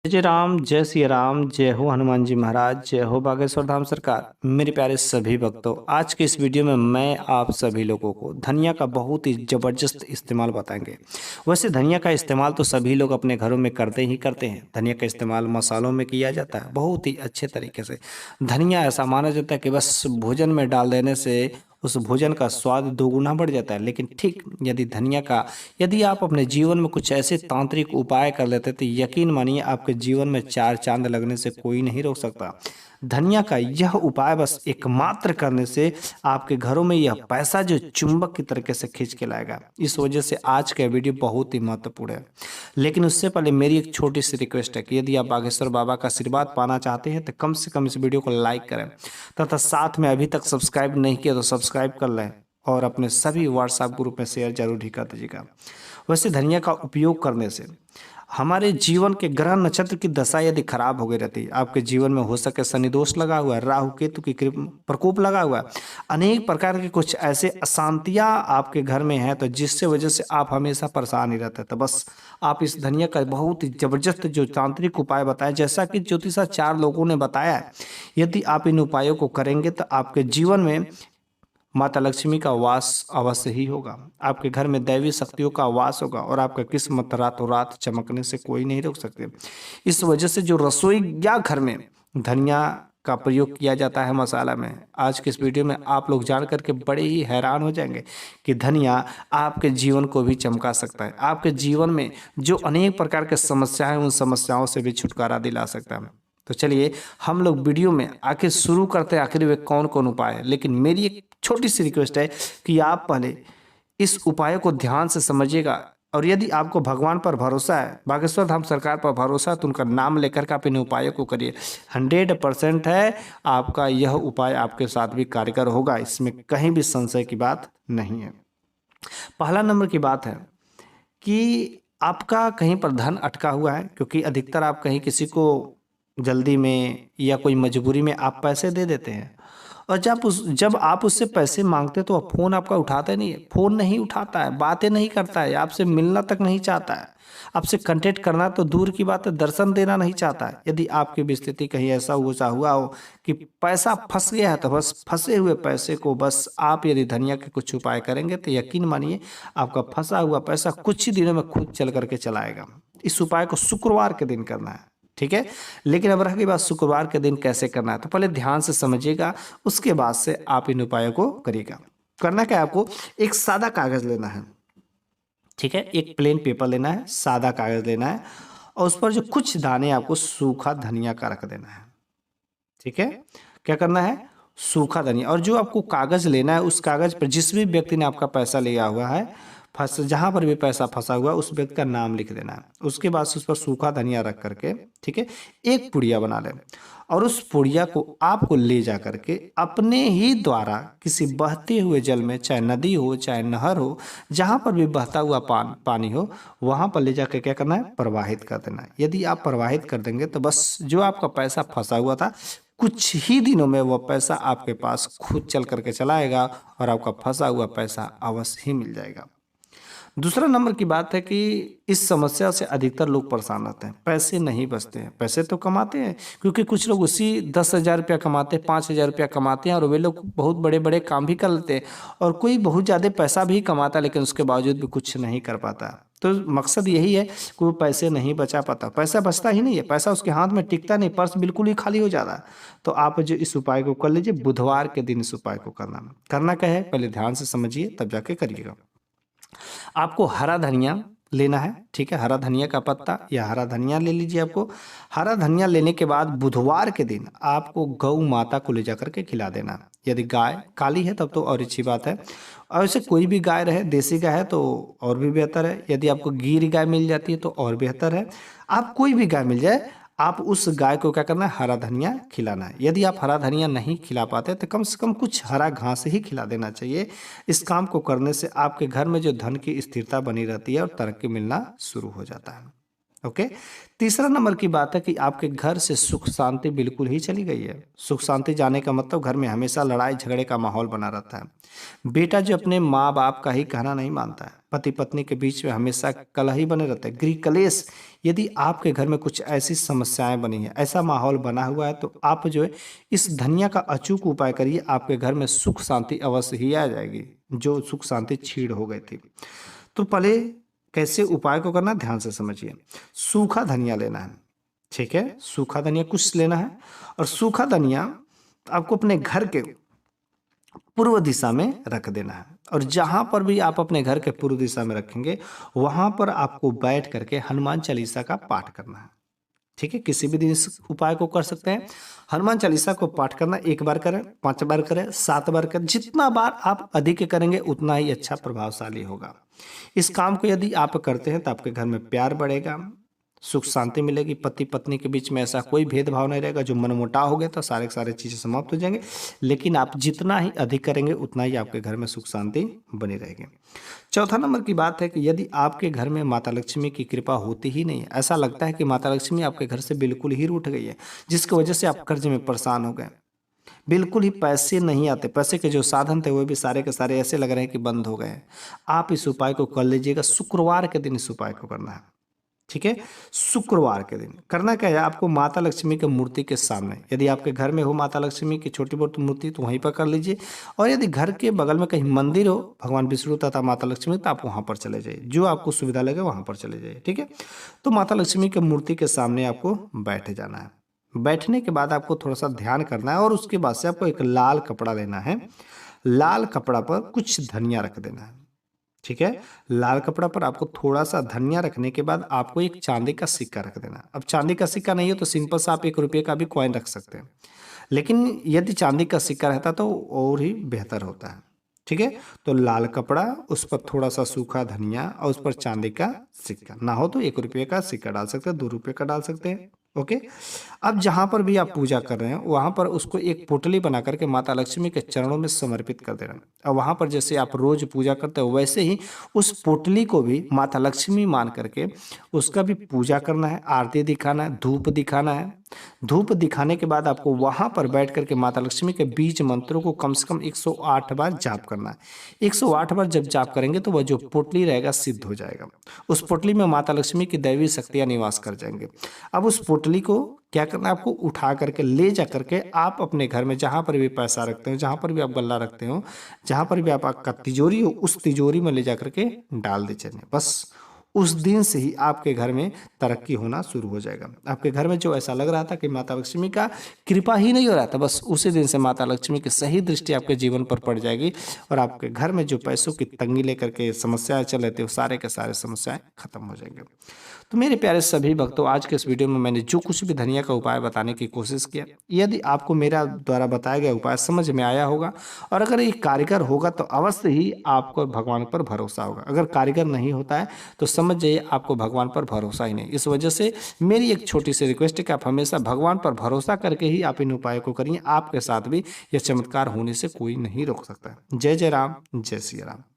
जय राम, जय सिया राम, जय हो हनुमान जी महाराज, जय हो बागेश्वर धाम सरकार। मेरे प्यारे सभी भक्तों, आज के इस वीडियो में मैं आप सभी लोगों को धनिया का बहुत ही ज़बरदस्त इस्तेमाल बताएंगे। वैसे धनिया का इस्तेमाल तो सभी लोग अपने घरों में करते ही करते हैं। धनिया का इस्तेमाल मसालों में किया जाता है बहुत ही अच्छे तरीके से। धनिया ऐसा माना जाता है कि बस भोजन में डाल देने से उस भोजन का स्वाद दोगुना बढ़ जाता है। लेकिन ठीक यदि आप अपने जीवन में कुछ ऐसे तांत्रिक उपाय कर लेते तो यकीन मानिए आपके जीवन में चार चांद लगने से कोई नहीं रोक सकता। धनिया का यह उपाय बस एकमात्र करने से आपके घरों में यह पैसा जो चुंबक की तरीके से खींच के लाएगा। इस वजह से आज का वीडियो बहुत ही महत्वपूर्ण है। लेकिन उससे पहले मेरी एक छोटी सी रिक्वेस्ट है कि यदि आप बागेश्वर बाबा का आशीर्वाद पाना चाहते हैं तो कम से कम इस वीडियो को लाइक करें तथा साथ में अभी तक सब्सक्राइब नहीं किया तो सब्सक्राइब कर लें और अपने सभी व्हाट्सएप ग्रुप में शेयर जरूर ही कर दीजिएगा। वैसे धनिया का उपयोग करने से हमारे जीवन के ग्रह नक्षत्र की दशा यदि खराब हो गई रहती है, आपके जीवन में हो सके शनि दोष लगा हुआ है, राहु केतु की प्रकोप लगा हुआ है, अनेक प्रकार के कुछ ऐसे अशांतियां आपके घर में हैं तो जिससे वजह से आप हमेशा परेशान ही रहते हैं, तो बस आप इस धनिया का बहुत ही जबरदस्त जो तांत्रिक उपाय बताया, जैसा कि ज्योतिषाचार्य लोगों ने बताया है, यदि आप इन उपायों को करेंगे तो आपके जीवन में माता लक्ष्मी का वास अवश्य ही होगा। आपके घर में दैवी शक्तियों का वास होगा और आपका किस्मत रातों रात चमकने से कोई नहीं रोक सकते। इस वजह से जो रसोई या घर में धनिया का प्रयोग किया जाता है मसाला में, आज के इस वीडियो में आप लोग जान करके बड़े ही हैरान हो जाएंगे कि धनिया आपके जीवन को भी चमका सकता है। आपके जीवन में जो अनेक प्रकार के समस्याएं हैं उन समस्याओं से भी छुटकारा दिला सकता है। तो चलिए हम लोग वीडियो में आखिर शुरू करते हैं आखिर वे कौन कौन उपाय है। लेकिन मेरी एक छोटी सी रिक्वेस्ट है कि आप पहले इस उपाय को ध्यान से समझिएगा और यदि आपको भगवान पर भरोसा है, बागेश्वर धाम सरकार पर भरोसा है तो उनका नाम लेकर के आप इन उपायों को करिए। 100% है आपका यह उपाय आपके साथ भी कारगर होगा, इसमें कहीं भी संशय की बात नहीं है। पहला नंबर की बात है कि आपका कहीं पर धन अटका हुआ है, क्योंकि अधिकतर आप कहीं किसी को जल्दी में या कोई मजबूरी में आप पैसे दे देते हैं और जब आप उससे पैसे मांगते तो फ़ोन आपका उठाता नहीं है, फ़ोन नहीं उठाता है, बातें नहीं करता है, आपसे मिलना तक नहीं चाहता है, आपसे कांटेक्ट करना तो दूर की बात है, दर्शन देना नहीं चाहता है। यदि आपकी भी स्थिति कहीं ऐसा हुआ हो कि पैसा फंस गया है तो बस फंसे हुए पैसे को बस आप यदि धनिया के कुछ उपाय करेंगे तो यकीन मानिए आपका फंसा हुआ पैसा कुछ ही दिनों में खुद चल करके चलाएगा। इस उपाय को शुक्रवार के दिन करना है, ठीक है। लेकिन अब रही बात शुक्रवार के दिन कैसे करना है, तो पहले ध्यान से समझिएगा, उसके बाद से आप इन उपायों को करिएगा। करना क्या है, आपको एक सादा कागज लेना है, ठीक है, एक प्लेन पेपर लेना है, सादा कागज लेना है और उस पर जो कुछ दाने आपको सूखा धनिया का रख देना है, ठीक है। क्या करना है, सूखा धनिया, और जो आपको कागज लेना है उस कागज पर जिस भी व्यक्ति ने आपका पैसा लिया हुआ है, फंस जहाँ पर भी पैसा फंसा हुआ उस व्यक्ति का नाम लिख देना है। उसके बाद से उस पर सूखा धनिया रख करके, ठीक है, एक पुड़िया बना लें और उस पुड़िया को आपको ले जा करके अपने ही द्वारा किसी बहते हुए जल में, चाहे नदी हो चाहे नहर हो, जहाँ पर भी बहता हुआ पानी हो वहाँ पर ले जाकर क्या करना है, प्रवाहित कर देना है। यदि आप प्रवाहित कर देंगे तो बस जो आपका पैसा फंसा हुआ था कुछ ही दिनों में वह पैसा आपके पास खुद चल करके चलाएगा और आपका फंसा हुआ पैसा अवश्य ही मिल जाएगा। दूसरा नंबर की बात है कि इस समस्या से अधिकतर लोग परेशान रहते हैं, पैसे नहीं बचते हैं। पैसे तो कमाते हैं, क्योंकि कुछ लोग उसी 10,000 रुपया कमाते हैं, 5,000 रुपया कमाते हैं और वे लोग बहुत बड़े बड़े काम भी कर लेते हैं और कोई बहुत ज़्यादा पैसा भी कमाता है लेकिन उसके बावजूद भी कुछ नहीं कर पाता। तो मकसद यही है कि वो पैसे नहीं बचा पाता, पैसा बचता ही नहीं है, पैसा उसके हाथ में टिकता नहीं, पर्स बिल्कुल ही खाली हो जाता है। तो आप जो इस उपाय को कर लीजिए, बुधवार के दिन इस उपाय को करना क्या है, पहले ध्यान से समझिए तब जाके करिएगा। आपको हरा धनिया लेना है, ठीक है, हरा धनिया का पत्ता या हरा धनिया ले लीजिए। आपको हरा धनिया लेने के बाद बुधवार के दिन आपको गौ माता को ले जाकर के खिला देना। यदि गाय काली है तब तो और अच्छी बात है, और ऐसे कोई भी गाय रहे, देसी गाय है तो और भी बेहतर है। यदि आपको गिर गाय मिल जाती है तो और बेहतर है। आप कोई भी गाय मिल जाए, आप उस गाय को क्या करना है, हरा धनिया खिलाना है। यदि आप हरा धनिया नहीं खिला पाते तो कम से कम कुछ हरा घास ही खिला देना चाहिए। इस काम को करने से आपके घर में जो धन की स्थिरता बनी रहती है और तरक्की मिलना शुरू हो जाता है। ओके। तीसरा नंबर की बात है कि आपके घर से सुख शांति बिल्कुल ही चली गई है। सुख शांति जाने का मतलब घर में हमेशा लड़ाई झगड़े का माहौल बना रहता है। बेटा जो अपने माँ बाप का ही कहना नहीं मानता है, पति पत्नी के बीच में हमेशा कलह ही बने रहते हैं, गृह कलेश। यदि आपके घर में कुछ ऐसी समस्याएं बनी है, ऐसा माहौल बना हुआ है, तो आप जो है इस धनिया का अचूक उपाय करिए, आपके घर में सुख शांति अवश्य ही आ जाएगी, जो सुख शांति छीड़ हो गई थी। तो पहले कैसे उपाय को करना, ध्यान से समझिए। सूखा धनिया लेना है, ठीक है, सूखा धनिया कुछ लेना है, और सूखा धनिया आपको अपने घर के पूर्व दिशा में रख देना है। और जहां पर भी आप अपने घर के पूर्व दिशा में रखेंगे, वहां पर आपको बैठ करके हनुमान चालीसा का पाठ करना है, ठीक है। किसी भी दिन इस उपाय को कर सकते हैं। हनुमान चालीसा को पाठ करना, 1 बार करें, 5 बार करें, 7 बार करें, जितना बार आप अधिक करेंगे उतना ही अच्छा प्रभावशाली होगा। इस काम को यदि आप करते हैं तो आपके घर में प्यार बढ़ेगा, सुख शांति मिलेगी, पति पत्नी के बीच में ऐसा कोई भेदभाव नहीं रहेगा। जो मनमुटाव हो गया तो सारे के सारे चीजें समाप्त हो जाएंगे। लेकिन आप जितना ही अधिक करेंगे उतना ही आपके घर में सुख शांति बनी रहेगी। चौथा नंबर की बात है कि यदि आपके घर में माता लक्ष्मी की कृपा होती ही नहीं है, ऐसा लगता है कि माता लक्ष्मी आपके घर से बिल्कुल ही रूठ गई है, जिसकी वजह से आप कर्ज में परेशान हो गए, बिल्कुल ही पैसे नहीं आते, पैसे के जो साधन थे वो भी सारे के सारे ऐसे लग रहे हैं कि बंद हो गए हैं, आप इस उपाय को कर लीजिएगा। शुक्रवार के दिन इस उपाय को करना है, ठीक है। शुक्रवार के दिन करना क्या है, आपको माता लक्ष्मी के मूर्ति के सामने, यदि आपके घर में हो माता लक्ष्मी की छोटी मोटी मूर्ति तो वहीं पर कर लीजिए, और यदि घर के बगल में कहीं मंदिर हो भगवान विष्णु तथा माता लक्ष्मी, तो आप वहां पर चले जाइए, जो आपको सुविधा लगे वहां पर चले जाइए, ठीक है। तो माता लक्ष्मी के मूर्ति के सामने आपको बैठ जाना है। बैठने के बाद आपको थोड़ा सा ध्यान करना है, और उसके बाद से आपको एक लाल कपड़ा लेना है, लाल कपड़ा पर कुछ धनिया रख देना है, ठीक है। लाल कपड़ा पर आपको थोड़ा सा धनिया रखने के बाद आपको एक चांदी का सिक्का रख देना है। अब चांदी का सिक्का नहीं हो तो सिंपल सा आप 1 रुपये का भी कॉइन रख सकते हैं, लेकिन यदि चांदी का सिक्का रहता तो और ही बेहतर होता है, ठीक है। तो लाल कपड़ा, उस पर थोड़ा सा सूखा धनिया, और उस पर चांदी का सिक्का, ना हो तो 1 रुपये का सिक्का डाल सकते हैं, 2 रुपये का डाल सकते हैं, ओके। अब जहां पर भी आप पूजा कर रहे हैं वहां पर उसको एक पोटली बना करके माता लक्ष्मी के चरणों में समर्पित कर देना। और वहां पर जैसे आप रोज पूजा करते हो वैसे ही उस पोटली को भी माता लक्ष्मी मान करके उसका भी पूजा करना है, आरती दिखाना है, धूप दिखाना है। धूप दिखाने के बाद आपको वहां पर बैठ करके माता लक्ष्मी के बीज मंत्रों को कम से कम 108 बार जाप करना है। 108 बार जब जाप करेंगे तो वह जो पोटली रहेगा सिद्ध हो जाएगा। उस पोटली में माता लक्ष्मी की दैवी शक्तियां निवास कर जाएंगे। अब उस पोटली को क्या करना है, आपको उठा करके ले जा करके आप अपने घर में जहां पर भी पैसा रखते हो, जहां पर भी आप गल्ला रखते हो, जहां पर भी आपका तिजोरी हो, उस तिजोरी में ले जा करके डाल दीजिए। बस उस दिन से ही आपके घर में तरक्की होना शुरू हो जाएगा। आपके घर में जो ऐसा लग रहा था कि माता लक्ष्मी का कृपा ही नहीं हो रहा था, बस उसी दिन से माता लक्ष्मी की सही दृष्टि आपके जीवन पर पड़ जाएगी, और आपके घर में जो पैसों की तंगी लेकर के समस्याएं चल रही थी वो सारे के सारे समस्याएं खत्म हो जाएंगे। तो मेरे प्यारे सभी भक्तों, आज के इस वीडियो में मैंने जो कुछ भी धनिया का उपाय बताने की कोशिश किया, यदि आपको मेरा द्वारा बताया गया उपाय समझ में आया होगा, और अगर ये कारगर होगा तो अवश्य ही आपको भगवान पर भरोसा होगा। अगर कारगर नहीं होता है तो समझ जाइए आपको भगवान पर भरोसा ही नहीं। इस वजह से मेरी एक छोटी सी रिक्वेस्ट है कि आप हमेशा भगवान पर भरोसा करके ही आप इन उपायों को करिए। आपके साथ भी यह चमत्कार होने से कोई नहीं रोक सकता। जय जय राम, जय श्री राम।